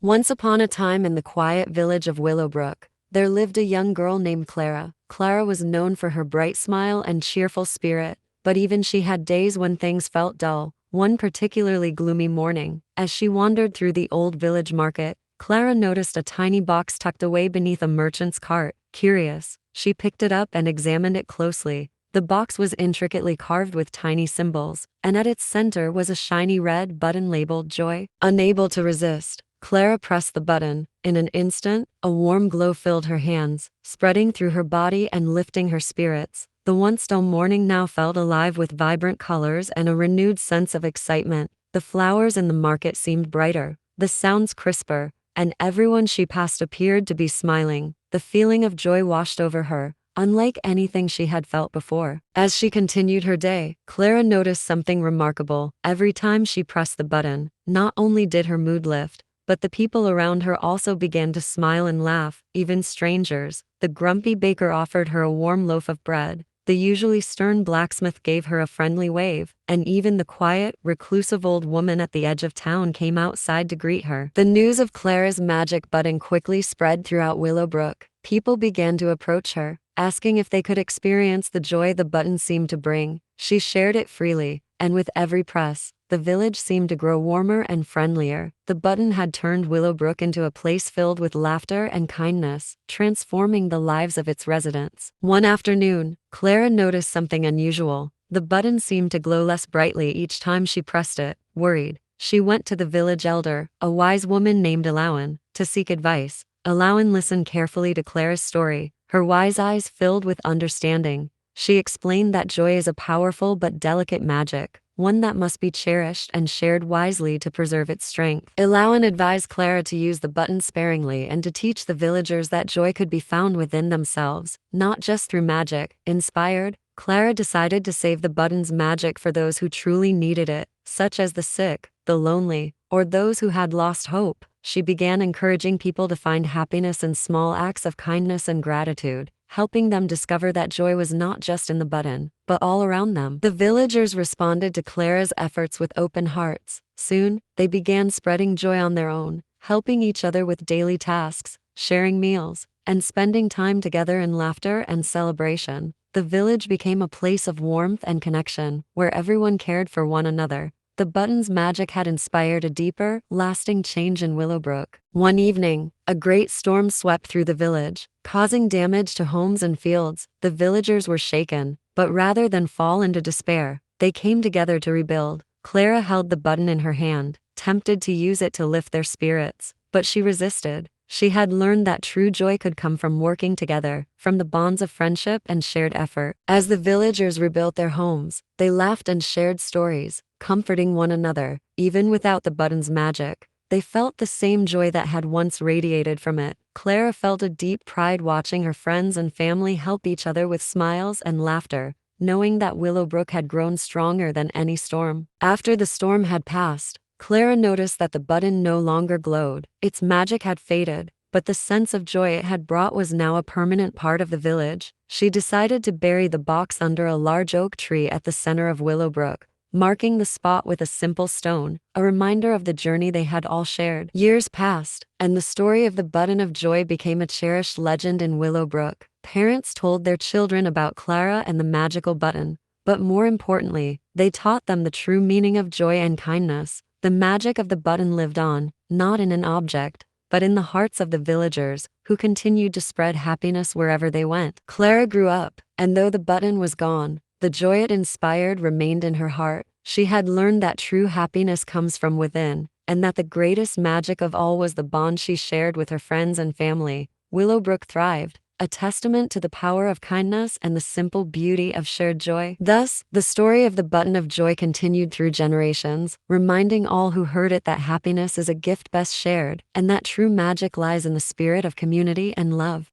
Once upon a time in the quiet village of Willowbrook, there lived a young girl named Clara. Clara was known for her bright smile and cheerful spirit, but even she had days when things felt dull. One particularly gloomy morning, as she wandered through the old village market, Clara noticed a tiny box tucked away beneath a merchant's cart. Curious, she picked it up and examined it closely. The box was intricately carved with tiny symbols, and at its center was a shiny red button labeled Joy. Unable to resist, Clara pressed the button. In an instant, a warm glow filled her hands, spreading through her body and lifting her spirits. The once dull morning now felt alive with vibrant colors and a renewed sense of excitement. The flowers in the market seemed brighter, the sounds crisper, and everyone she passed appeared to be smiling. The feeling of joy washed over her, unlike anything she had felt before. As she continued her day, Clara noticed something remarkable. Every time she pressed the button, not only did her mood lift, but the people around her also began to smile and laugh, even strangers. The grumpy baker offered her a warm loaf of bread, the usually stern blacksmith gave her a friendly wave, and even the quiet, reclusive old woman at the edge of town came outside to greet her. The news of Clara's magic button quickly spread throughout Willowbrook. People began to approach her, asking if they could experience the joy the button seemed to bring. She shared it freely, and with every press, the village seemed to grow warmer and friendlier. The button had turned Willowbrook into a place filled with laughter and kindness, transforming the lives of its residents. One afternoon, Clara noticed something unusual. The button seemed to glow less brightly each time she pressed it. Worried, she went to the village elder, a wise woman named Alawan, to seek advice. Alawan listened carefully to Clara's story, her wise eyes filled with understanding. She explained that joy is a powerful but delicate magic, one that must be cherished and shared wisely to preserve its strength. Alawan advised Clara to use the button sparingly and to teach the villagers that joy could be found within themselves, not just through magic. Inspired, Clara decided to save the button's magic for those who truly needed it, such as the sick, the lonely, or those who had lost hope. She began encouraging people to find happiness in small acts of kindness and gratitude, helping them discover that joy was not just in the button, but all around them. The villagers responded to Clara's efforts with open hearts. Soon, they began spreading joy on their own, helping each other with daily tasks, sharing meals, and spending time together in laughter and celebration. The village became a place of warmth and connection, where everyone cared for one another. The button's magic had inspired a deeper, lasting change in Willowbrook. One evening, a great storm swept through the village, causing damage to homes and fields. The villagers were shaken, but rather than fall into despair, they came together to rebuild. Clara held the button in her hand, tempted to use it to lift their spirits, but she resisted. She had learned that true joy could come from working together, from the bonds of friendship and shared effort. As the villagers rebuilt their homes, they laughed and shared stories, comforting one another. Even without the button's magic, they felt the same joy that had once radiated from it. Clara felt a deep pride watching her friends and family help each other with smiles and laughter, knowing that Willowbrook had grown stronger than any storm. After the storm had passed, Clara noticed that the button no longer glowed. Its magic had faded, but the sense of joy it had brought was now a permanent part of the village. She decided to bury the box under a large oak tree at the center of Willowbrook, marking the spot with a simple stone, a reminder of the journey they had all shared. Years passed, and the story of the button of joy became a cherished legend in Willowbrook. Parents told their children about Clara and the magical button, but more importantly, they taught them the true meaning of joy and kindness. The magic of the button lived on, not in an object, but in the hearts of the villagers, who continued to spread happiness wherever they went. Clara grew up, and though the button was gone, the joy it inspired remained in her heart. She had learned that true happiness comes from within, and that the greatest magic of all was the bond she shared with her friends and family. Willowbrook thrived, a testament to the power of kindness and the simple beauty of shared joy. Thus, the story of the button of joy continued through generations, reminding all who heard it that happiness is a gift best shared, and that true magic lies in the spirit of community and love.